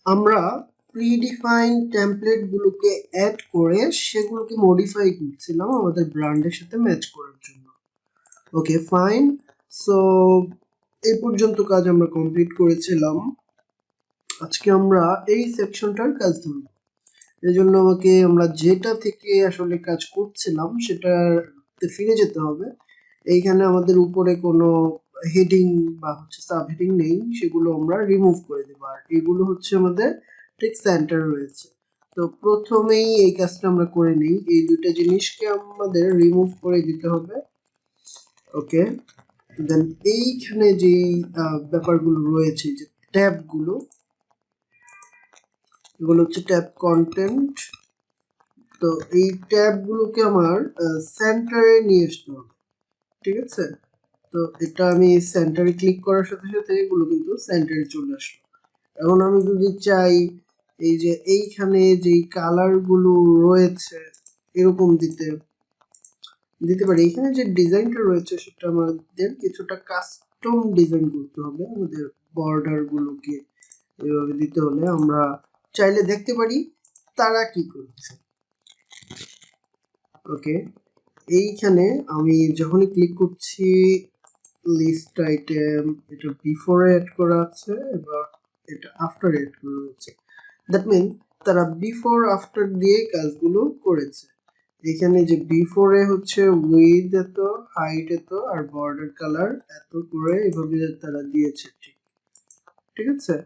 আমরা predefine template গুলোকে add করে সেগুলোকে মডিফাই করছিলাম আমাদের ব্র্যান্ডের সাথে ম্যাচ করার জন্য। Okay fine. সো এই পর্যন্ত কাজ আমরা কমপ্লিট করেছিলাম। আজকে আমরা এই সেকশনটার কাজ ধরব। এই জন্য আমাকে আমরা যেটা থেকে আসলে কাজ করছিলাম সেটাতে ফিরে যেতে হবে। এইখানে আমাদের উপরে কোনো হেডিং বা হচ্ছে সাব হেডিং নেই, সেগুলো আমরা রিমুভ করে দেবো। আর এগুলো হচ্ছে আমাদের টেক্সট সেন্টার রয়েছে। তো প্রথমেই এই কাজটা আমরা করে নিই, এই দুইটা জিনিসকে আমাদের রিমুভ করে দিতে হবে। ওকে, দেন এইখানে যে ব্যাপারগুলো রয়েছে, যে ট্যাবগুলো, এগুলো হচ্ছে ট্যাব কন্টেন্ট। তো এই ট্যাবগুলোকে আমার সেন্টারে নিয়ে আসতে হবে, ঠিক আছে? তো এটা আমি সেন্টারে ক্লিক করার সাথে সাথে এগুলো কিন্তু সেন্টারে চলে আসলো। এখন আমি যদি চাই এই যে এইখানে যেই কালারগুলো রয়েছে এরকম দিতে পারি। এখানে যে ডিজাইনটা রয়েছে সেটা আমাদের কিছুটা কাস্টম ডিজাইন করতে হবে। আমাদের বর্ডার গুলোকে এভাবে দিতে হলে আমরা চাইলে দেখতে পারি তারা কি করছে। ওকে, এইখানে আমি যখনই ক্লিক করছি লিস্ট আইটেম, এটা বিফোরে অ্যাড করা আছে, এবার এটা আফটার অ্যাড করা হয়েছে। দ্যাট মিন তারা বিফোর আফটার দিয়ে কাজগুলো করেছে। এখানে যে বিফোরে হচ্ছে উইথ এত, হাইট এত, আর বর্ডার কালার এত করে এভাবে তারা দিয়েছে। ঠিক আছে,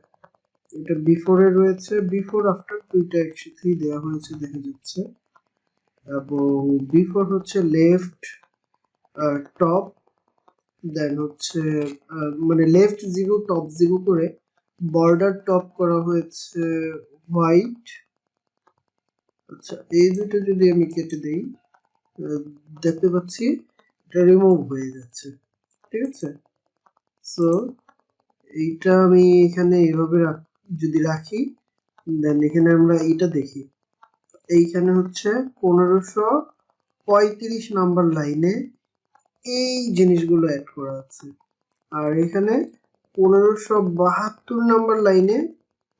এটা বিফোরে রয়েছে, বিফোর আফটার দুইটা একসাথেই দেওয়া হয়েছে দেখা যাচ্ছে। এবং বিফোর হচ্ছে লেফট টপ, দেন হচ্ছে মানে লেফট 0 টপ 0 করে বর্ডার টপ করা হয়েছে হোয়াইট। আচ্ছা, এই দুটো যদি আমি কেটে দেই দেখতে পাচ্ছি এটা রিমুভ হয়ে যাচ্ছে। ঠিক আছে, সো এইটা আমি এখানে এইভাবে যদি রাখি, দেন এখানে আমরা এইটা দেখি, এইখানে হচ্ছে 1535 নাম্বার লাইনে এই জিনিসগুলো অ্যাড করা আছে, আর এখানে 1572 নাম্বার লাইনে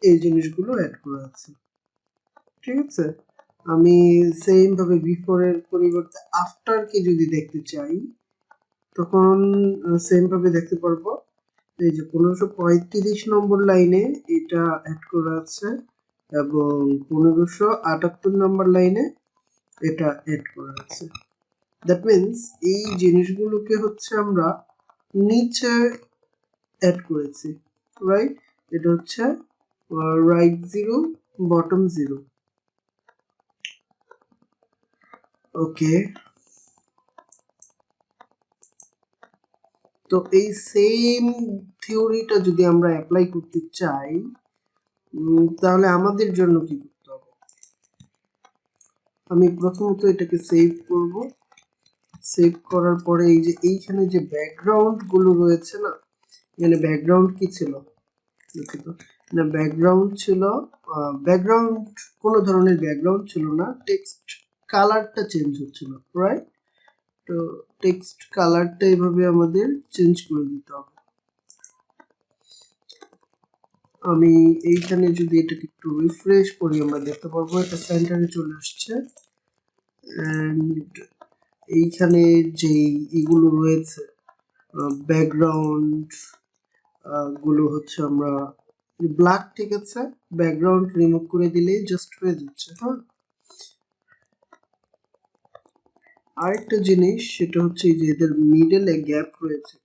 এই জিনিসগুলো অ্যাড করা আছে। ঠিক আছে, আমি সেম ভাবে বিফোরের পরিবর্তে আফটার কে যদি দেখতে চাই তখন সেম ভাবে দেখতে পারবো। এই যে 1535 নম্বর লাইনে এটা অ্যাড করা আছে এবং 1578 নম্বর লাইনে এটা অ্যাড করা আছে। দ্যাট মিনস এই জিনিসগুলোকে হচ্ছে আমরা নিচে অ্যাড করেছি, রাইট? এটা হচ্ছে রাইট 0 বটম 0। ওকে, তো এই সেম থিওরিটা যদি আমরা অ্যাপ্লাই করতে চাই তাহলে আমাদের জন্য কি করতে হবে? আমি প্রথমত এটাকে সেভ করব। সেভ করার পরে এই যে এইখানে যে ব্যাকগ্রাউন্ড গুলো রয়েছে না, এখানে ব্যাকগ্রাউন্ড কি ছিল দুঃখিত, না ব্যাকগ্রাউন্ড ছিল, ব্যাকগ্রাউন্ড কোনো ধরনের ব্যাকগ্রাউন্ড ছিল না, টেক্সট কালারটা চেঞ্জ হচ্ছিল, রাইট? তো টেক্সট কালারটা এভাবে আমাদের চেঞ্জ করে দিতে হবে। আমি এইখানে যদি এটাকে একটু রিফ্রেশ করি আমরা দেখতে পারবো এটা সেন্টারে চলে আসছে। এন্ড এইখানে যে এগুলো রয়েছে ব্যাকগ্রাউন্ড গুলো হচ্ছে আমরা ব্ল্যাক, ঠিক আছে, ব্যাকগ্রাউন্ড রিমুভ করে দিলেই জাস্ট হয়ে যাচ্ছে। হ্যাঁ, আরেকটা জিনিস সেটা হচ্ছে যে এদের মিডলে গ্যাপ রয়েছে,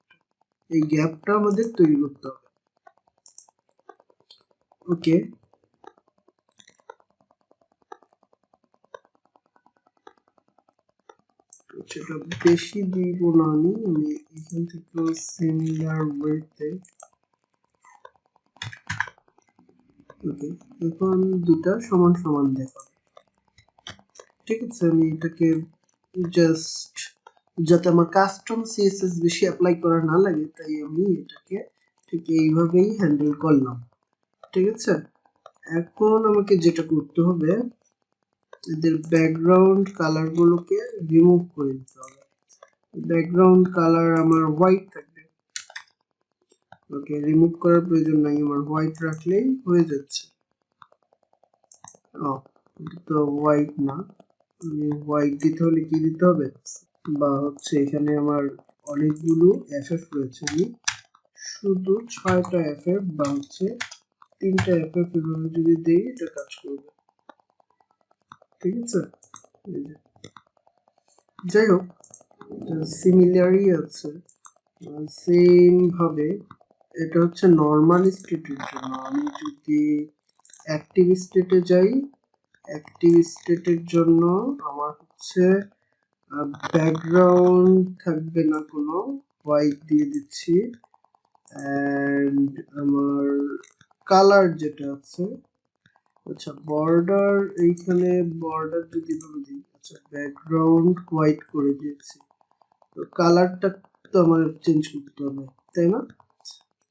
এই গ্যাপটা আমাদের তৈরি করতে হবে। ওকে, সেটা বেশি দিব না, আমি এখান থেকে সিমিলার ওয়েতে। ওকে, এখন দুটা সমান সমান দেখাবে। ঠিক আছে, আমি এটাকে জাস্ট যাতে আমার কাস্টম সিএসএস বেশি অ্যাপ্লাই করা না লাগে তাই আমি এটাকে ঠিক এইভাবেই হ্যান্ডেল করলাম। ঠিক আছে, এখন আমাকে যেটা করতে হবে এদের ব্যাকগ্রাউন্ড কালার গুলোকে রিমুভ করে দিতে হবে। ব্যাকগ্রাউন্ড কালার আমার হোয়াইট থাকবে। ওকে, রিমুভ করার প্রয়োজন নাই, আমার হোয়াইট রাখলেই হয়ে যাচ্ছে। ও এটা তো হোয়াইট না, হোয়াইট দিতে হলে কি দিতে হবে, বা হচ্ছে এখানে আমার অনেকগুলো এফএফ রয়েছে, আমি শুধু 6টা এফএফ বা হচ্ছে 3টা এফএফ এভাবে যদি দেই এটা কাজ করবে। ঠিক আছে, যাই হোক সিমিলারই আছে। সেম ভাবে এটা হচ্ছে নর্মাল স্টেটের জন্য। আমি যদি অ্যাক্টিভ স্টেটে যাই, অ্যাক্টিভ স্টেটের জন্য আমার হচ্ছে ব্যাকগ্রাউন্ড থাকবে না কোনো, হোয়াইট দিয়ে দিচ্ছি। অ্যান্ড আমার কালার যেটা আছে, আচ্ছা বর্ডার, এইখানে বর্ডার যদি বলে দিই, আচ্ছা ব্যাকগ্রাউন্ড হোয়াইট করে দিয়েছি, তো কালারটা তো আমার চেঞ্জ করতে হবে, তাই না?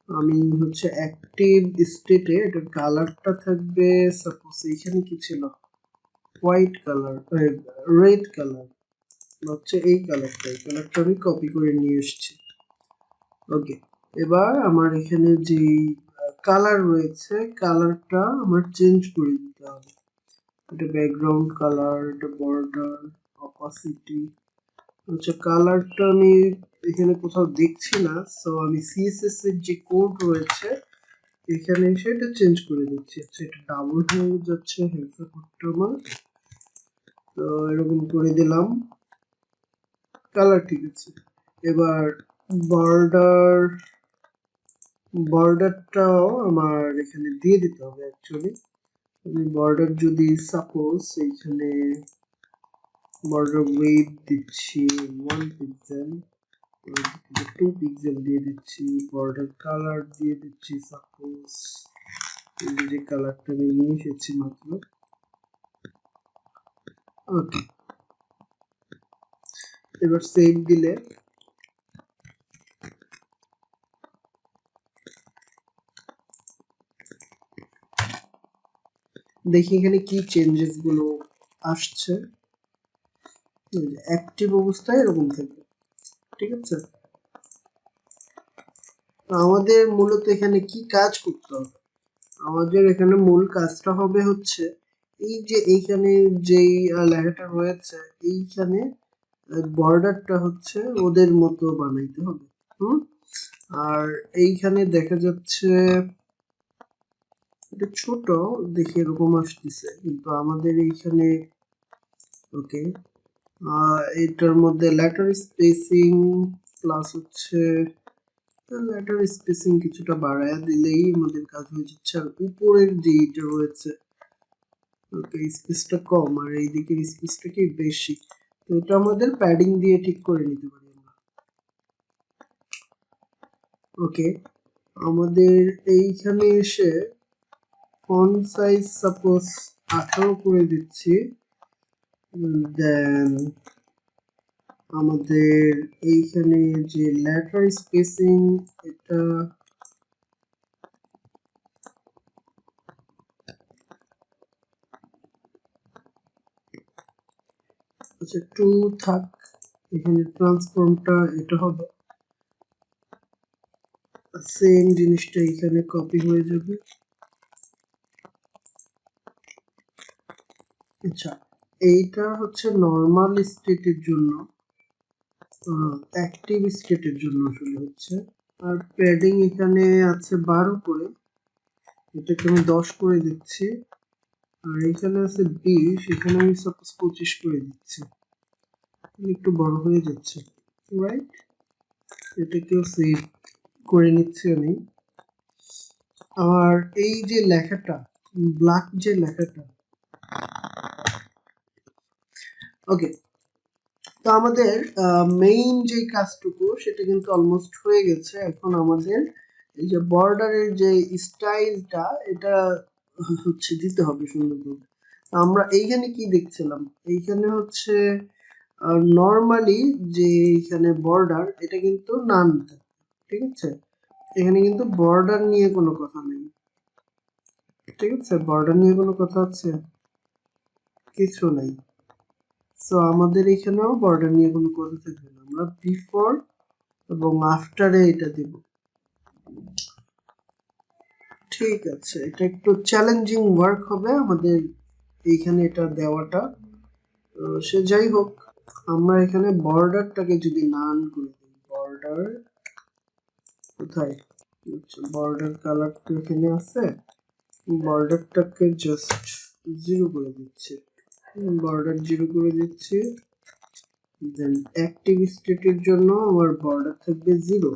আমি হচ্ছে অ্যাক্টিভ স্টেটে এটার কালারটা থাকবে, সাপোজ এখানে কি ছিল, হোয়াইট কালার, রেড কালার, হচ্ছে এই কালারটা আমি কপি করে নিয়ে এসেছি। ওকে, এবার আমার এখানে যে কালার রয়েছে কালারটা আমার চেঞ্জ করে দিতে হবে। এটা ব্যাকগ্রাউন্ড কালার, এটা বর্ডার, অপাসিটি। আচ্ছা কালারটা আমি এখানে কোথাও দেখছি না, সো আমি সিএসএস এর যে কোড রয়েছে এখানে এসে এটা চেঞ্জ করে দিচ্ছি। আচ্ছা এটা ডাবল হয়ে যাচ্ছে, হেল্প করতে আমার, তো এরকম করে দিলাম, কালার ঠিক আছে। এবার বর্ডার, বর্ডারটাও আমার এখানে দিয়ে দিতে হবে অ্যাকচুয়ালি। আমি বর্ডার যদি সাপোজ এইখানে বর্ডার ওয়েট দিচ্ছি 1 পিক্সেল, 2 পিক্সেল দিয়ে দিচ্ছি, বর্ডার কালার দিয়ে দিচ্ছি সাপোজ এই যে কালারটা আমি নিয়ে এসেছি মাত্র। ওকে, এবার সেভ দিলে দেখি এখানে কি চেঞ্জেস গুলো আসছে। অ্যাক্টিভ অবস্থায় এরকম থাকবে, ঠিক আছে। আমাদের মূলত এখানে কি কাজ করতে হবে, আমাদের এখানে মূল কাজটা হবে হচ্ছে এই যে এইখানে যেই লেখাটা রয়েছে এইখানে বর্ডারটা হচ্ছে ওদের মতো বানাইতে হবে। আর এইখানে দেখা যাচ্ছে এটা ছোট দেখে এরকম আসতেছে, কিন্তু আমাদের এইখানে ওকে এটার মধ্যে লেটার স্পেসিং প্লাস হচ্ছে লেটার স্পেসিং কিছুটা বাড়ায় দিলেই আমাদের কাজ হয়ে যাচ্ছে। আর উপরের যে এটা রয়েছে ওকে স্পেসটা কম আর এই দিকের স্পেসটা কি বেশি, তো এটা আমাদের প্যাডিং দিয়ে ঠিক করে নিতে পারি আমরা। ওকে, আমাদের এইখানে এসে ফন্ট সাইজ সাপোজ 18 করে দিচ্ছি, দেন আমাদের এইখানে যে লেটার স্পেসিং এটা আচ্ছা 2 থাক, এখানে ট্রান্সফর্মটা এটা হবে, সেম জিনিসটা এখানে কপি হয়ে যাবে। আচ্ছা এইটা হচ্ছে নর্মাল স্টেটের জন্য, অ্যাক্টিভ স্টেটের জন্য আসলে হচ্ছে। আর প্যাডিং এখানে আছে 12 করে, এটাকে আমি 10 করে দিচ্ছি। আর এখানে আছে 20, এখানে আমি সাপোজ 25 করে দিচ্ছি, একটু বড় হয়ে যাচ্ছে, রাইট? এটাকেও সেভ করে নিচ্ছি আমি। আর এই যে লেখাটা, ব্ল্যাক যে লেখাটা, ওকে, তো আমাদের মেইন যে কাজটুকু সেটা কিন্তু অলমোস্ট হয়ে গেছে। এখন আমাদের এই যে বর্ডারের যে স্টাইলটা এটা হচ্ছে দিতে হবে সুন্দরভাবে। আমরা এইখানে কি দেখছিলাম, এইখানে হচ্ছে নর্মালি যে এখানে বর্ডার এটা কিন্তু নান, ঠিক আছে, এখানে কিন্তু বর্ডার নিয়ে কোনো কথা নেই, ঠিক আছে, বর্ডার নিয়ে কোনো কথা আছে কিছু নাই। সো আমাদের এখানেও বর্ডার নিয়ে কোনো কথা থাকবে না, আমরা বিফোর এবং আফটারে এটা দেব। ঠিক আছে, এটা একটু চ্যালেঞ্জিং ওয়ার্ক হবে আমাদের এইখানে এটা দেওয়াটা। সে যাই হোক, আমরা এখানে বর্ডারটাকে যদি নান করে দিই, বর্ডার কোথায়, বর্ডার কালার তো এখানে আছে, বর্ডারটাকে জাস্ট 0 করে দিচ্ছি, বর্ডার 0 করে দিচ্ছি। দেন অ্যাক্টিভ স্টেটের জন্য আমার বর্ডার থাকবে 0,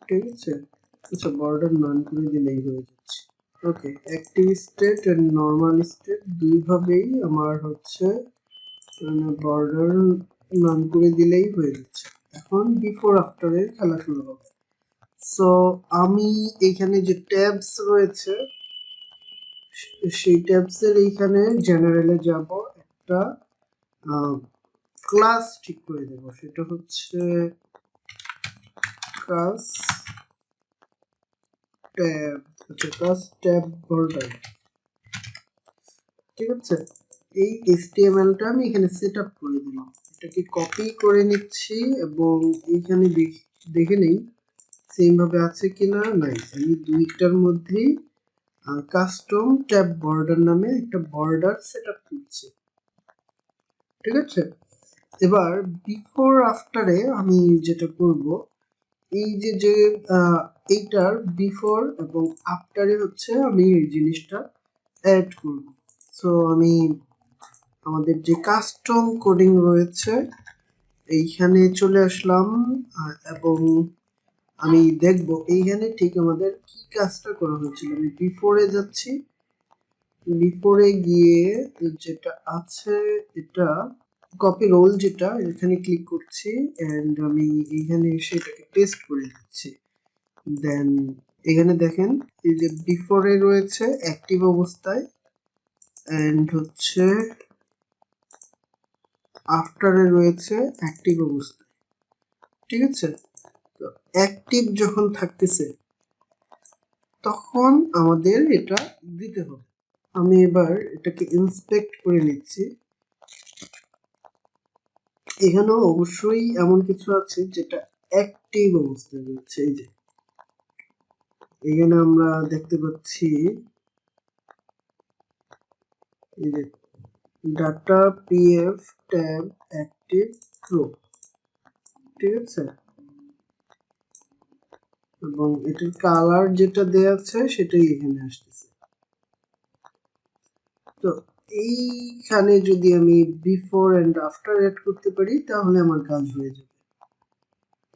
ঠিক আছে। আচ্ছা, বর্ডার নান করে দিলেই হয়ে যাচ্ছে। Okay, active state and normal state দুইভাবেই আমার হচ্ছে বর্ডার নান করে দিলেই হয়ে যাচ্ছে। এখন বিফোর আফটারের খেলা শুরু হবে। সো আমি এখানে যে ট্যাবস রয়েছে সেই ট্যাবস এর এইখানে জেনারেলে যাব, একটা ক্লাস ঠিক করে দেব, সেটা হচ্ছে ক্লাস ট্যাব, আচ্ছা ক্লাস ট্যাব বর্ডার, ঠিক আছে। এই HTML-টা আমি এখানে সেটআপ করে দিলাম, এটাকে কপি করে নিচ্ছি এবং এইখানে দেখে নেই সেম ভাবে আছে কিনা। নাই, আমি দুইটার মধ্যেই কাস্টম ট্যাব বর্ডার নামে একটা বর্ডার সেটআপ করছি, ঠিক আছে। এবার বিফোর আফটারে আমি যেটা করব, এই যে এইটার বিফোর এবং আফটারে হচ্ছে আমি এই জিনিসটা অ্যাড করব। সো আমি আমাদের যে কাস্টম কোডিং রয়েছে এইখানে চলে আসলাম এবং আমি দেখব এইখানে ঠিক আমাদের কি কাজটা করা হয়েছিল। আমি বিফোরে যাচ্ছি, বিফোরে গিয়ে যেটা আছে এটা কপি রোল, যেটা এখানে ক্লিক করছি এন্ড আমি এখানে এসে এটাকে পেস্ট করে দিচ্ছি। দেন এখানে দেখেন এই যে বিফোরে রয়েছে অ্যাক্টিভ অবস্থায় এন্ড হচ্ছে আফটারে রয়েছে অ্যাক্টিভ অবস্থায়, ঠিক আছে। তো অ্যাক্টিভ যখন থাকতেছে তখন আমাদের এটা দিতে হবে। আমি এবার এটাকে ইন্সপেক্ট করে নিচ্ছি। এখানেও অবশ্যই এমন কিছু আছে যেটা অ্যাক্টিভ অবস্থায় রয়েছে। এই যে এখানে আমরা দেখতে পাচ্ছি এই যে data PF tab active flow, ঠিক আছে। এবং এটার কালার যেটা দেয়া আছে সেটাই এখানে আসতেছে। তো এইখানে যদি আমি বিফোর এন্ড আফটার অ্যাড করতে পারি তাহলে আমার কাজ হয়ে যাবে,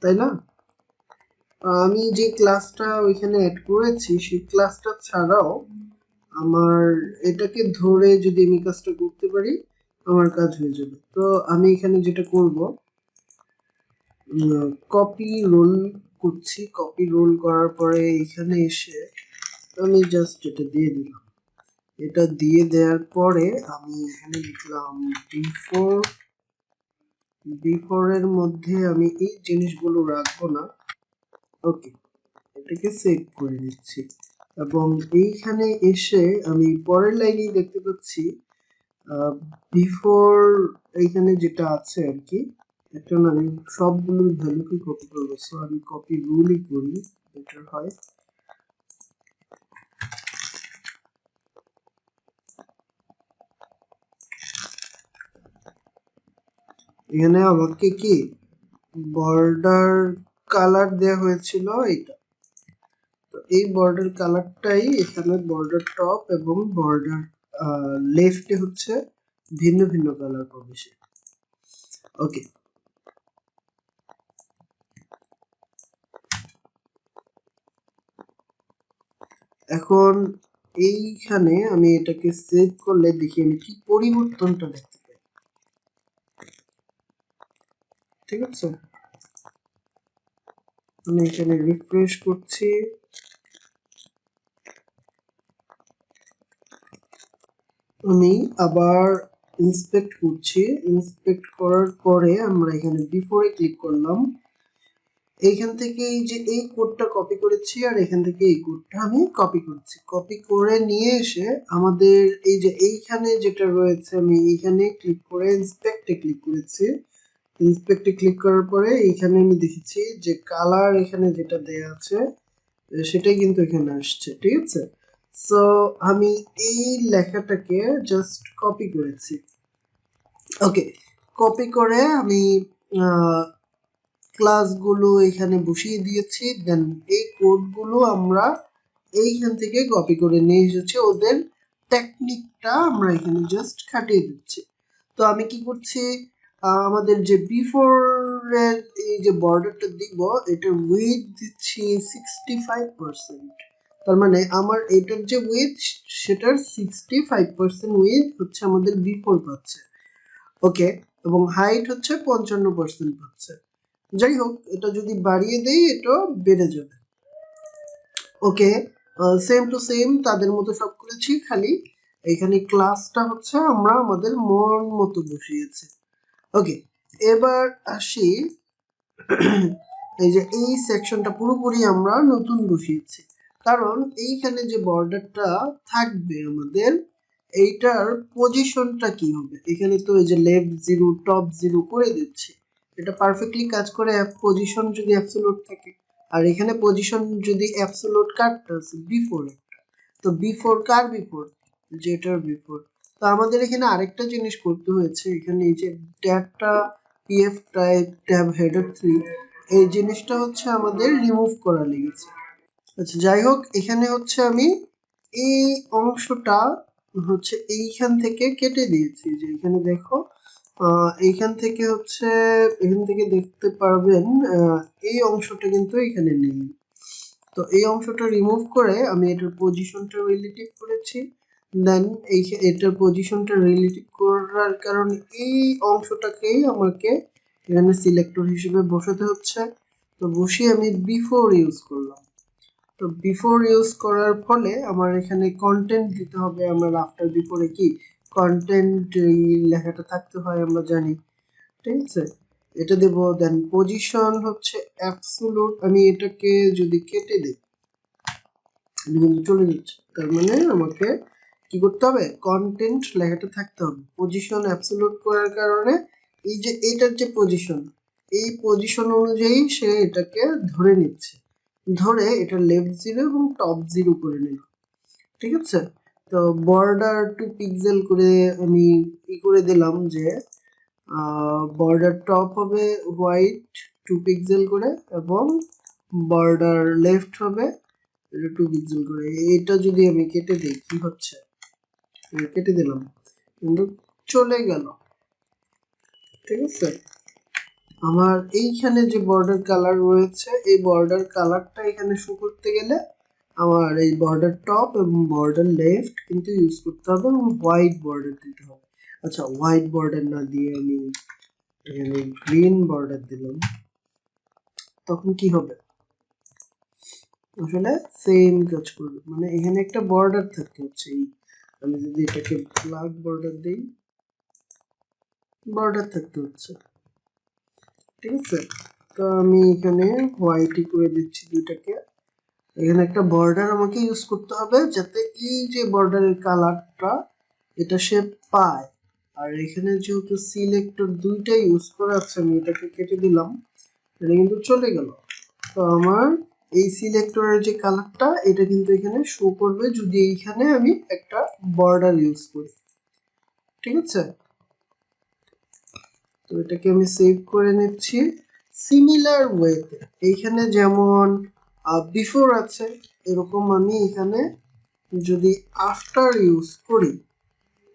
তাই না? আমি যে ক্লাসটা ওইখানে অ্যাড করেছি সেই ক্লাসটা ছাড়াও আমার এটাকে ধরে যদি আমি কাজটা করতে পারি আমার কাজ হয়ে যাবে। তো আমি এখানে যেটা করব, কপি রোল করছি, কপি রোল করার পরে এখানে এসে আমি জাস্ট এটা দিয়ে দিলাম। এটা দিয়ে দেওয়ার পরে আমি এখানে লিখলাম বিফোর এর মধ্যে আমি এই জিনিসগুলো রাখবো না। ওকে, এটাকে সেভ করে দিচ্ছি এবং এইখানে এসে আমি পরের লাইনেই দেখতে পাচ্ছি বিফোর এইখানে যেটা আছে আর কি, একটা না আমি সবগুলোর ভ্যালুকে কপি করবো। সো আমি কপি রুলই করি, বেটার হয়। এখানে আমাকে কি বর্ডার কালার দেয়া হয়েছিল এটা, তো এই বর্ডার কালারটাই এখানে বর্ডার টপ এবং বর্ডার লেফটে হচ্ছে ভিন্ন ভিন্ন কালার পাবে সে। ওকে, এখন এইখানে আমি এটাকে সেভ করলে দেখি আমি কি পরিবর্তনটা দেখতে পাই, ঠিক আছে। আমি এখানে রিফ্রেশ করছি, আমি আবার ইন্সপেক্ট করছি, ইন্সপেক্ট করার পরে আমরা এখানে বিফোরে ক্লিক করলাম। এইখান থেকে এই যে এই কোডটা কপি করেছি আর এখান থেকে এই কোডটা আমি কপি করছি, কপি করে নিয়ে এসে আমাদের এই যে এইখানে যেটা রয়েছে আমি এইখানে ক্লিক করে ইন্সপেক্টে ক্লিক করেছি। ইন্সপেক্টে ক্লিক করার পরে এইখানে আমি দেখেছি যে কালার এখানে যেটা দেয়া আছে সেটাই কিন্তু এখানে আসছে, ঠিক আছে। সো আমি এই লেখাটাকে জাস্ট কপি করেছি। ওকে, কপি করে আমি ক্লাসগুলো এখানে বসিয়ে দিয়েছি। দেন এই কোডগুলো আমরা এইখান থেকে কপি করে নিয়ে এসেছি, ওদের টেকনিকটা আমরা এখানে জাস্ট খাটিয়ে দিচ্ছি। তো আমি কি করছি, আমাদের যে বিফোর এর এই যে বর্ডারটা দিব, এটা উইথ দিচ্ছি 65%। তার মানে আমার এটার যে উইথ, সেটার 65% উইথ হচ্ছে আমাদের বিফোর পাচ্ছে। ওকে, এবং হাইট হচ্ছে 55% পাচ্ছে। যাই হোক, এটা যদি বাড়িয়ে দেই এটা বেড়ে যাবে। ওকে, সেম টু সেম তাদের মতো সব করেছি, খালি এখানে ক্লাসটা হচ্ছে আমরা আমাদের মন মতো বসিয়েছি। ওকে, এবার আসি এই যে এই সেকশনটা পুরোপুরি আমরা নতুন বসিয়েছি, কারণ এইখানে যে বর্ডারটা থাকবে আমাদের, এইটার পজিশনটা কি হবে। এখানে তো এই যে লেফট 0 টপ 0 করে দিচ্ছি, এটা পারফেক্টলি কাজ করে পজিশন যদি অ্যাবসলিউট থাকে। আর এখানে পজিশন যদি অ্যাবসলিউট কাটটা আছে বিফোর একটা, তো বিফোর কার বিফোর, যেটার বিফোর। তো আমাদের এখানে আরেকটা জিনিস করতে হয়েছে, এখানে এই যে ট্যাবটা পিএফ টাইপ ট্যাব হেডার 3, এই জিনিসটা হচ্ছে আমাদের রিমুভ করা লেগেছে। আচ্ছা, যাই হোক, এখানে হচ্ছে আমি এই অংশটা হচ্ছে এইখান থেকে কেটে দিয়েছি। যে এখানে দেখো, এইখান থেকে হচ্ছে, এখান থেকে দেখতে পারবেন এই অংশটা কিন্তু এখানে নেই। তো এই অংশটা রিমুভ করে আমি এটার পজিশনটা রিলেটিভ করেছি। দেন এটার পজিশনটা রিলেটিভ করার কারণে এই অংশটাকেই আমাকে এখানে সিলেক্টর হিসেবে বসাতে হচ্ছে। তো বসিয়ে আমি বিফোর ইউজ করলাম। তো বিফোর ইউজ করার ফলে আমার এখানে কন্টেন্ট দিতে হবে। আমার আফটার বিফোরে কি কন্টেন্ট লেখাটা থাকতে হয় আমরা জানি, ঠিক আছে। এটা দেব। দেন পজিশন হচ্ছে অ্যাবসলিউট। আমি এটাকে যদি কেটে দিই কিন্তু চলে যাচ্ছে, তার মানে আমাকে কি করতে হবে, কন্টেন্ট লেখাটা থাকতে হবে। পজিশন অ্যাবসলিউট করার কারণে এই যে এটার যে পজিশন, এই পজিশন অনুযায়ী সে এটাকে ধরে নিচ্ছে, ধরে এটা লেফট 0 এবং টপ 0 করে নিল, ঠিক আছে। তো বর্ডার 2 পিক্সেল করে আমি করে দিলাম যে বর্ডার টপ হবে হোয়াইট 2 পিক্সেল করে, এবং বর্ডার লেফট হবে 2 পিক্সেল করে। এটা যদি আমি কেটে দিই কি হচ্ছে, কেটে দিলাম কিন্তু চলে গেল, ঠিক আছে। আমার এইখানে যে বর্ডার কালার রয়েছে, এই বর্ডার কালারটা এখানে শো করতে গেলে আমার এই বর্ডার টপ এবং বর্ডার লেফট কিন্তু ইউজ করতে হবে, এবং হোয়াইট বর্ডার দিতে হবে। আচ্ছা, হোয়াইট বর্ডার না দিয়ে আমি এখানে গ্রিন বর্ডার দিলাম, তখন কি হবে, আসলে সেম কাজ করবে। মানে এখানে একটা বর্ডার থাকতে হচ্ছে। আমি যদি এটাকে ব্ল্যাক বর্ডার দিই, বর্ডার থাকতে হচ্ছে, ঠিক আছে। তো আমি এখানে হোয়াইটই করে দিচ্ছি দুইটাকে। এখানে একটা বর্ডার আমাকে ইউজ করতে হবে যাতে এই যে বর্ডারের কালারটা এটা সে পায়। আর এখানে যেহেতু সিলেক্টর দুইটা ইউজ করা আছে, আমি এটাকে কেটে দিলাম, এটা কিন্তু চলে গেল। তো আমার এই সিলেক্টরের যে কালারটা এটা কিন্তু এখানে শো করবে যদি এইখানে আমি একটা বর্ডার ইউজ করি, ঠিক আছে। তো এটাকে আমি সেভ করে নিচ্ছি। সিমিলার ওয়েতে এইখানে যেমন বিফোর আছে, এরকম আমি এখানে যদি আফটার ইউজ করি,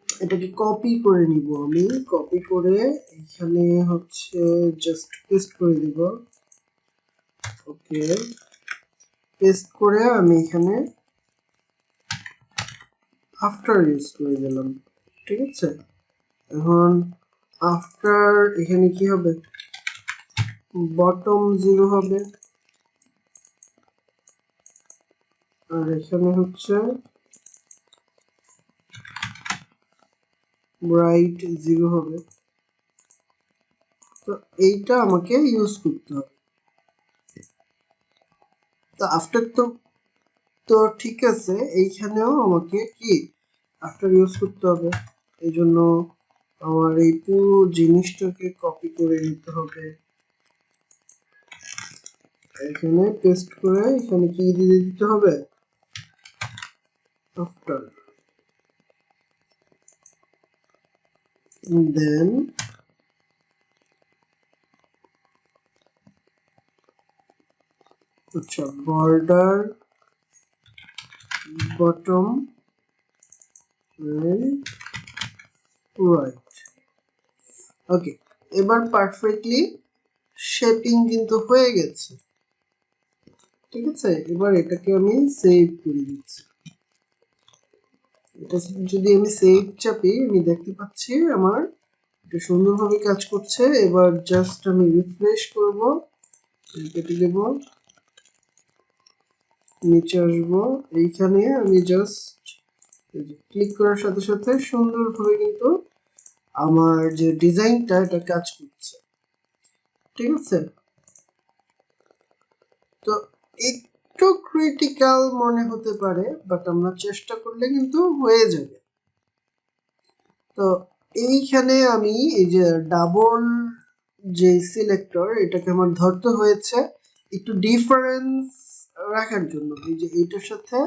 এটাকে কপি করে নিব। আমি কপি করে এখানে হচ্ছে জাস্ট পেস্ট করে দিব। ওকে, পেস্ট করে আমি এখানে আফটার ইউজ করে দিলাম, ঠিক আছে। এখন আফটার এখানে কি হবে, বটম 0 হবে, আর এখানে হচ্ছে রাইট 0 হবে। তো এইটা আমাকে ইউজ করতে হবে। তো আফটার তো তো ঠিক আছে, এইখানেও আমাকে কি আফটার ইউজ করতে হবে। এই জন্য আমার এই পুরো জিনিসটাকে কপি করে নিতে হবে, এখানে পেস্ট করে এখানে কি দিয়ে দিতে হবে, after, and then আচ্ছা border bottom and right. ওকে, এবার পারফেক্টলি শেপিং কিন্তু হয়ে গেছে। ঠিক আছে, এবার এটাকে আমি সেভ করে দিচ্ছি। এটা যদি আমি সেভ চাপি, আমি দেখতে পাচ্ছি আমার এটা সুন্দরভাবে কাজ করছে। এবার জাস্ট আমি রিফ্রেশ করব, কেটে দেব, নিচে আসবো, এইখানে আমি জাস্ট ক্লিক করার সাথে সাথে সুন্দরভাবে কিন্তু আমার যে ডিজাইনটা এটা কাজ করছে। ঠিক আছে, তো একটু ক্রিটিক্যাল মনে হতে পারে, বাট আমরা চেষ্টা করলে কিন্তু হয়ে যাবে। তো এইখানে আমি এই যে ডাবল যে সিলেক্টর, এটাকে আমার ধরতে হয়েছে একটু ডিফারেন্স রাখার জন্য, এই যে এইটার সাথে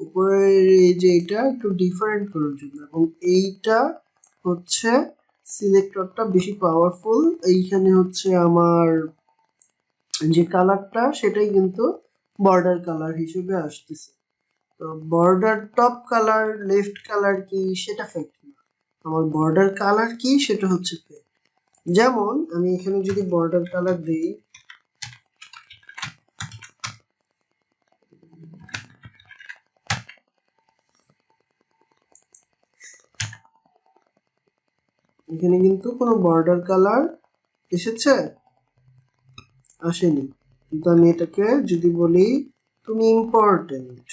উপরের এই যে এটা একটু ডিফারেন্ট করার জন্য, এবং এইটা হচ্ছে সিলেক্টরটা বেশি পাওয়ারফুল। এইখানে হচ্ছে আমার যে কালারটা সেটাই কিন্তু বর্ডার কালার হিসেবে আসতেছে। তো border top colour left colour কি সেটা ফ্যাক্ট না, আমার বর্ডার কালার কি সেটা হচ্ছে ফ্যাক্ট। যেমন আমি এখানে যদি বর্ডার কালার দিই, এখানে কিন্তু কোনো বর্ডার কালার এসেছে, আসেনি। কিন্তু আমি এটাকে যদি বলি তুমি ইম্পর্টেন্ট,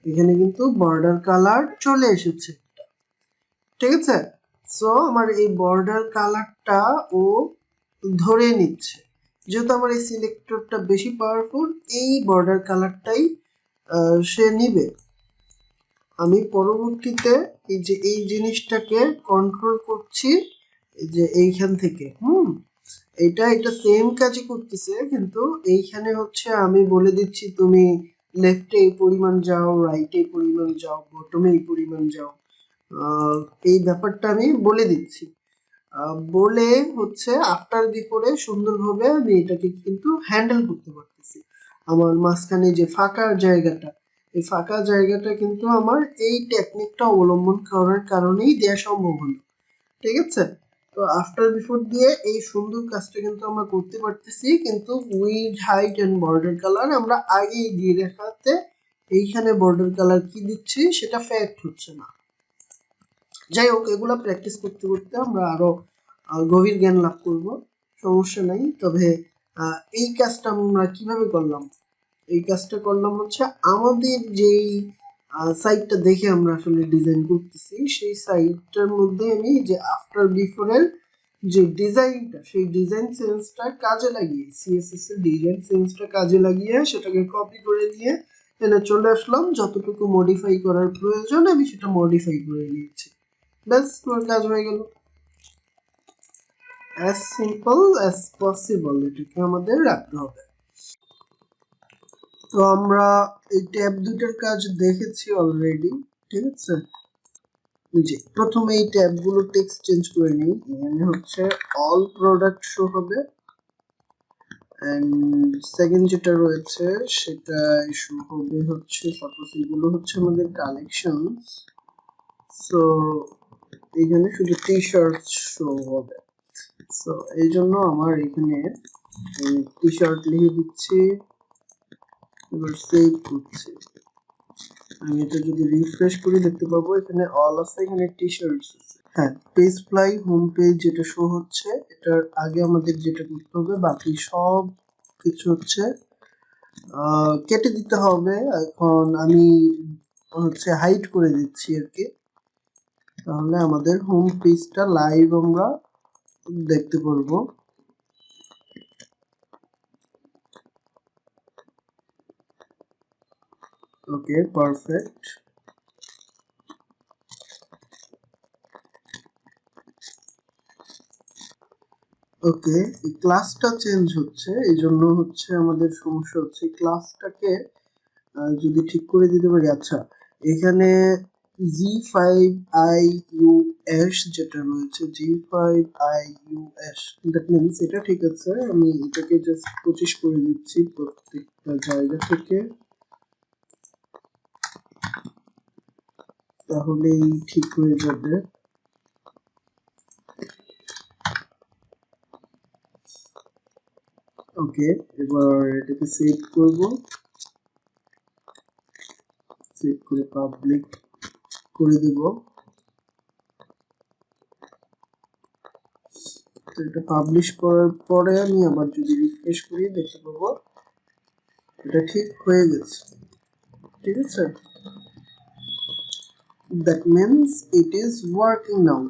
এখানে কিন্তু বর্ডার কালার চলে এসেছে। ঠিক আছে, সো আমার এই বর্ডার কালারটা ও ধরে নিচ্ছে, যেহেতু আমার এই সিলেক্টরটা বেশি পাওয়ারফুল, এই বর্ডার কালারটাই সে নিবে। আমি পরবর্তীতে এই যে এই জিনিসটাকে কন্ট্রোল করছি, এই যে এইখান থেকে এটা সেম কাজই করতেছে, কিন্তু এইখানে হচ্ছে আমি বলে দিচ্ছি তুমি লেফটে এই পরিমাণ যাও, রাইটে এই পরিমাণ যাও, বটমে এই পরিমাণ যাও। এই ব্যাপারটা আমি বলে দিচ্ছি, বলে হচ্ছে আফটার বিফোরে সুন্দরভাবে আমি এটাকে কিন্তু হ্যান্ডেল করতে পারতেছি। আমার মাঝখানে যে ফাঁকা জায়গাটা, এই ফাঁকা জায়গাটা কিন্তু আমার এই টেকনিকটা অবলম্বন করার কারণেই দেওয়া সম্ভব হলো। ঠিক আছে, তো আফটার বিফোর দিয়ে এই সুন্দর কাজটা কিন্তু আমরা করতে পারতেছি, কিন্তু width height and border colour আমরা আগেই দিয়ে দেখাতে এইখানে বর্ডার কালার কি দিচ্ছি সেটা ফ্যাক্ট হচ্ছে না। যাই হোক, এগুলা প্র্যাকটিস করতে করতে আমরা আরো গভীর জ্ঞান লাভ করব, সমস্যা নাই। তবে এই কাজটা আমরা কিভাবে করলাম, এই কাজটা করলাম হচ্ছে আমাদের যেই সাইটটা দেখে আমরা আসলে ডিজাইন করতেছি, সেই সাইটটার মধ্যে আমি যে আফটার বিফোরের যে ডিজাইনটা, সেই ডিজাইন সেন্সটা কাজে লাগিয়ে, সিএসএস এর ডিজাইন সেন্সটা কাজে লাগিয়ে সেটাকে কপি করে নিয়ে এনে চলে আসলাম। যতটুকু মডিফাই করার প্রয়োজন আমি সেটা মডিফাই করে নিয়েছি, ব্যাস তোমার কাজ হয়ে গেল। অ্যাজ সিম্পল অ্যাজ পসিবল এটাকে আমাদের রাখতে হবে। তো আমরা এই ট্যাব দুটার কাজ দেখেছি অলরেডি। ঠিক আছে, জি, প্রথমে এই ট্যাবগুলো টেক্সট চেঞ্জ করে নিই। এখানে হচ্ছে অল প্রোডাক্ট শো হবে, এন্ড সেকেন্ড যেটা রয়েছে সেটা শো হবে হচ্ছে, সাপোজ এগুলো হচ্ছে আমাদের কালেকশনস, সো এখানে শুধু টি শার্ট শো হবে। সো এই জন্য আমার এখানে টি শার্ট লিখে দিচ্ছি, এবার সেভ করছি। আমি এটা যদি রিফ্রেশ করি দেখতে পাবো এখানে অল আছে, এখানে টি শার্টস আছে। হ্যাঁ, পেজ ফ্লাই হোম পেজ যেটা শো হচ্ছে, এটার আগে আমাদের যেটা করতে হবে বাকি সব কিছু হচ্ছে কেটে দিতে হবে। এখন আমি হচ্ছে হাইড করে দিচ্ছি আর কি, তাহলে আমাদের হোম পেজটা লাইভ আমরা দেখতে পারবো। ওকে, পারফেক্ট। ওকে, এই ক্লাসটা চেঞ্জ হচ্ছে, এই জন্য হচ্ছে আমাদের সমস্যা হচ্ছে। ক্লাসটাকে যদি ঠিক করে দিতে পারি। আচ্ছা, এখানে G5IUS যেটা রয়েছে, G5IUS, দ্যাট মিনস এটা ঠিক আছে। আমি এটাকে জাস্ট 25 করে দিচ্ছি প্রত্যেকটা জায়গা থেকে, তাহলেই ঠিক হয়ে যাবে। ওকে, এবার এটাকে সেভ করব, সেভ করে পাবলিক করে দেব। তো এটা পাবলিশ করার পরে আমি আবার যদি রিফ্রেশ করি দেখতে পাবো এটা ঠিক হয়ে গেছে। ঠিক আছে, that means it is working now.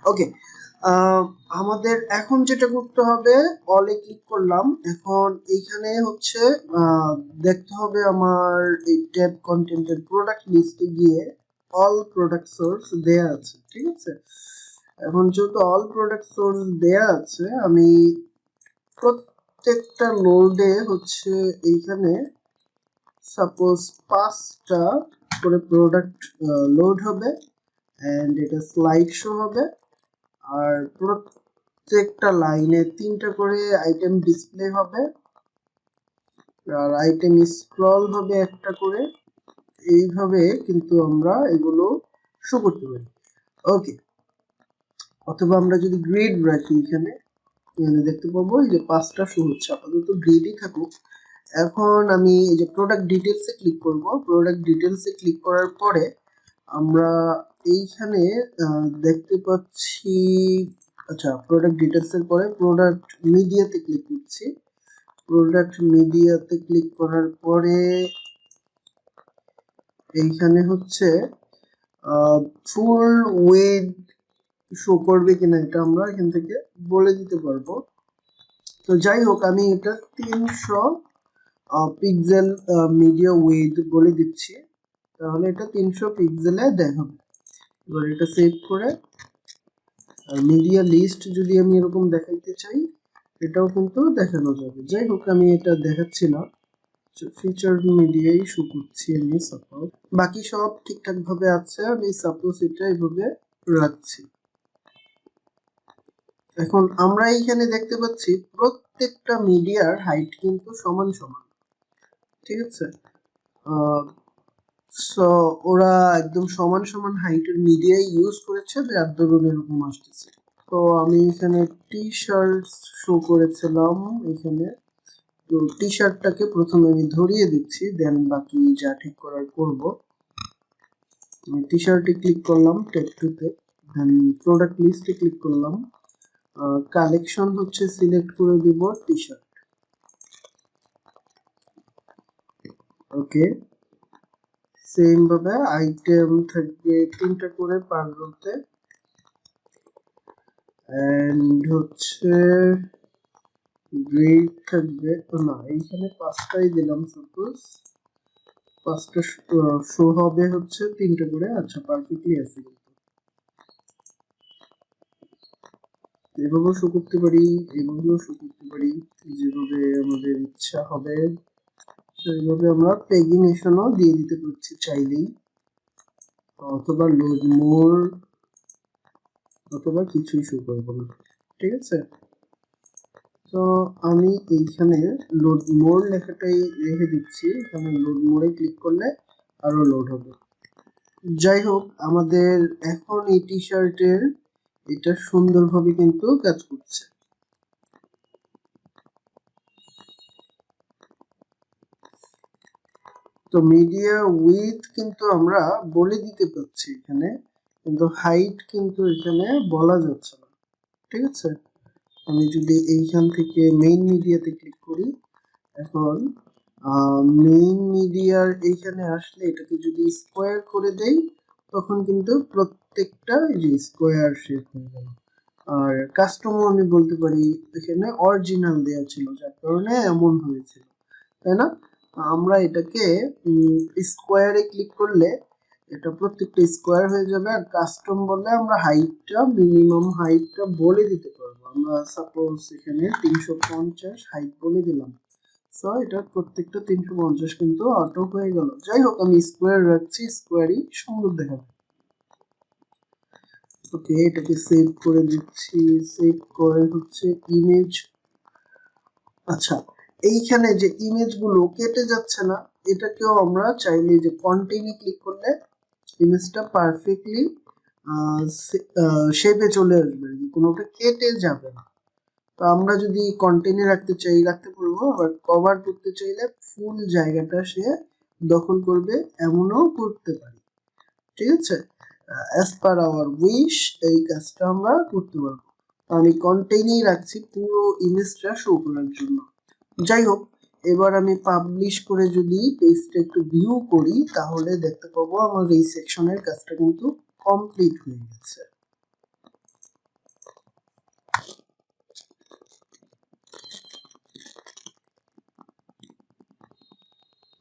ওকে, আমাদের এখন যেটা করতে হবে, অলে ক্লিক করলাম। এখন এইখানে হচ্ছে দেখতে হবে আমার এই ট্যাব কন্টেন্টের প্রোডাক্ট লিস্টে গিয়ে অল প্রোডাক্ট সোর্স দেয়া আছে। ঠিক আছে, এখন যেহেতু অল প্রোডাক্ট সোর্স দেয়া আছে, আমি প্রত্যেকটা লোডে হচ্ছে এইখানে সাপোজ 5টা করে প্রোডাক্ট লোড হবে এন্ড এটা স্লাইড শো হবে, আর প্রত্যেকটা লাইনে 3টা করে আইটেম ডিসপ্লে হবে, আর আইটেম স্ক্রল হবে একটা করে। এইভাবে কিন্তু আমরা এগুলো শো করতে পারি। ওকে, অথবা আমরা যদি গ্রিড রাখি এখানে দেখতে পাবো এই যে 5টা শো হচ্ছে, আপাতত গ্রিডই থাকুক। এখন আমি এই যে প্রোডাক্ট ডিটেলসে ক্লিক করব। প্রোডাক্ট ডিটেলসে ক্লিক করার পরে আমরা এইখানে দেখতে পাচ্ছি, আচ্ছা প্রোডাক্ট ডিটেলসের পরে প্রোডাক্ট মিডিয়াতে ক্লিক করছি। প্রোডাক্ট মিডিয়াতে ক্লিক করার পরে এইখানে হচ্ছে ফুল উইড শো করবে কিনা এটা আমরা এখান থেকে বলে দিতে পারবো। তো যাই হোক, আমি এটা 300 পিক্সেল মিডিয়া উইড বলে দিচ্ছি, তাহলে এটা 300 পিক্সেলে দেখাবে। এবার এটা সেভ করে মিডিয়া লিস্ট যদি আমি এরকম দেখাইতে চাই এটাও কিন্তু দেখানো যাবে। যাই হোক, আমি এটা দেখাচ্ছি না, ফিচার মিডিয়াই শো করছি আমি। সাপোজ বাকি সব ঠিকঠাক ভাবে আছে, আমি সাপোজ এটা এইভাবে রাখছি। এখন আমরা এইখানে দেখতে পাচ্ছি প্রত্যেকটা মিডিয়ার হাইট কিন্তু সমান সমান। ঠিক আছে, সো ওরা একদম সমান সমান হাইটের মিডিয়া ইউজ করেছে, যার দরুন এরকম আসতেছে। তো আমি এখানে টি শার্ট শো করেছিলাম এখানে, তো টি শার্টটাকে প্রথমে আমি ধরিয়ে দিচ্ছি, দেন বাকি যা ঠিক করার করব। আমি টি শার্টে ক্লিক করলাম ট্যাব 2 তে, দেন প্রোডাক্ট লিস্টে ক্লিক করলাম, কালেকশন হচ্ছে সিলেক্ট করে দিব টি শার্ট। ওকে, সেম ভাবে আইটেম থাকবে 3টা করে পার রোতে, এন্ড হচ্ছে গ্রেড থাকবে, না এইখানে 5টাই দিলাম, সাপোজ 5টা শো হবে হচ্ছে 3টা করে। আচ্ছা, পারফেক্টলি আছে, এভাবেও শো করতে পারি, এভাবেও শো করতে পারি, যেভাবে আমাদের ইচ্ছা হবে সেইভাবে আমরা প্যাগিনেশনও দিয়ে দিতে পারছি চাইলেই, অথবা লোড মোর, অথবা কিছুই শো করবো না। ঠিক আছে, তো আমি এইখানে লোড মোর লেখাটাই রেখে দিচ্ছি, এখানে লোড মোরে ক্লিক করলে আরো লোড হবে। যাই হোক, আমাদের এখন এই টি শার্টের এটা সুন্দরভাবে কিন্তু কাজ করছে। তো মিডিয়া উইথ কিন্তু আমরা বলে দিতে পারছি এখানে, কিন্তু হাইট কিন্তু এখানে বলা যাচ্ছে না। ঠিক আছে, আমি যদি এইখান থেকে মেইন মিডিয়াতে ক্লিক করি, এখন মেইন মিডিয়ার এইখানে আসলে এটাকে যদি স্কোয়ার করে দেই, তখন কিন্তু প্রত্যেকটা যে স্কোয়ার শেপ হয়ে গেল। আর কাস্টমও আমি বলতে পারি এখানে অরিজিনাল দেয়া ছিল, যার কারণে এমন হয়েছিল, তাই না? আমরা এটাকে স্কোয়ারে ক্লিক করলে এটা প্রত্যেকটা স্কোয়ার হয়ে যাবে, আর কাস্টম বললে আমরা হাইটটা, মিনিমাম হাইটটা বলে দিতে পারবো। আমরা সাপোজ এখানে 350 হাইট বলে দিলাম, সো এটা প্রত্যেকটা 350 কিন্তু অটো হয়ে গেল। যাই হোক, আমি স্কোয়ার রাখছি, স্কোয়ারই সুন্দর দেখাবে। ওকে, এটাকে সেভ করে দিচ্ছি। সেভ করে হচ্ছে ইমেজ। আচ্ছা, এইখানে যে ইমেজগুলো কেটে যাচ্ছে না, এটাকেও আমরা চাইলে যে কন্টিনিউ ক্লিক করলে ইমেজটা পারফেক্টলি শেপে চলে আসবে, কোনোটা কেটে যাবে না। তো আমরা যদি কন্টিনিউ রাখতে চাই রাখতে পারবো, আবার কভার করতে চাইলে ফুল জায়গাটা সে দখল করবে, এমনও করতে পারি। ঠিক আছে, অ্যাজ পার আওয়ার উইশ এই কাজটা আমরা করতে পারবো। আমি কন্টেইনেই রাখছি পুরো ইমেজটা শো করার জন্য। যাই হোক, এবার আমি পাবলিশ করে যদি পেজটা একটু ভিউ করি, তাহলে দেখতে পাবো আমার এই সেকশনের কাজটা কিন্তু কমপ্লিট হয়ে গেছে।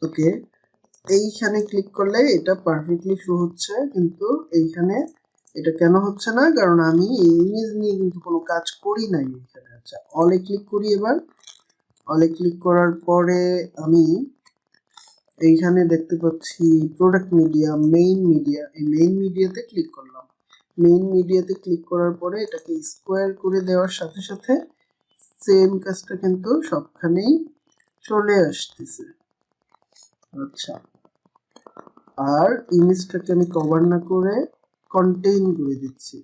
ওকে, এইখানে ক্লিক করলে এটা পারফেক্টলি শো হচ্ছে, কিন্তু এইখানে এটা কেন হচ্ছে না, কারণ আমি এই ইমেজ নিয়ে কিন্তু কোনো কাজ করি নাই এখানে। আচ্ছা, অলে ক্লিক করি। এবার অলে ক্লিক করার পরে আমি এইখানে দেখতে পাচ্ছি প্রোডাক্ট মিডিয়া, মেইন মিডিয়া। এই মেইন মিডিয়াতে ক্লিক করলাম। মেইন মিডিয়াতে ক্লিক করার পরে এটাকে স্কোয়ার করে দেওয়ার সাথে সাথে সেম কাজটা কিন্তু সবখানেই চলে আসতেছে। আচ্ছা, আর ইমেজটাকে আমি কভার না করে কন্টেইন করে দিচ্ছি,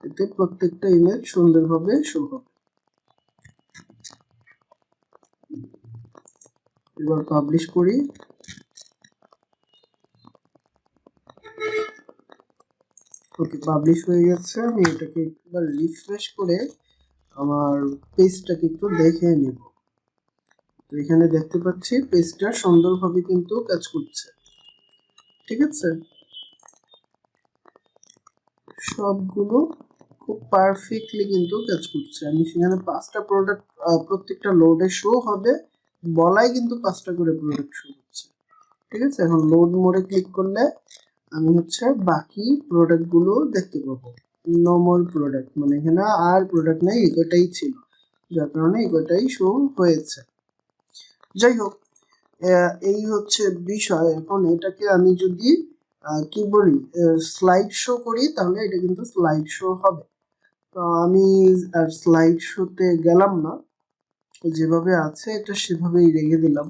এতে প্রত্যেকটা ইমেজ সুন্দরভাবে শো হবে। এবার পাবলিশ করি। ওকে, পাবলিশ হয়ে গেছে। আমি এটাকে একবার রিফ্রেশ করে আমার পেজটাকে একটু দেখে নেব। তো এখানে দেখতে পাচ্ছি পেজটা সুন্দরভাবে কিন্তু কাজ করছে। ঠিক আছে, সবগুলো খুব পারফেক্টলি কিন্তু কাজ করছে। আমি সেখানে 5টা প্রোডাক্ট প্রত্যেকটা লোডে শো হবে, বলাই কিন্তু 5টা করে প্রোডাক্ট শো হচ্ছে। ঠিক আছে, এখন লোড মোডে ক্লিক করলে আমি হচ্ছে বাকি প্রোডাক্ট গুলো দেখতে পাবো। নর্মাল প্রোডাক্ট মানে এখানে আর প্রোডাক্ট নাই, এটাই ছিল, যার কারণে এটাই শো হয়েছে। যাই হোক, এই হচ্ছে বিষয়। এখন এটাকে আমি যদি কি বলি স্লাইড শো করি, তাহলে এটা কিন্তু স্লাইড শো হবে। তো আমি আর স্লাইড শোতে গেলাম না, যেভাবে আছে এটা সেভাবেই রেখে দিলাম।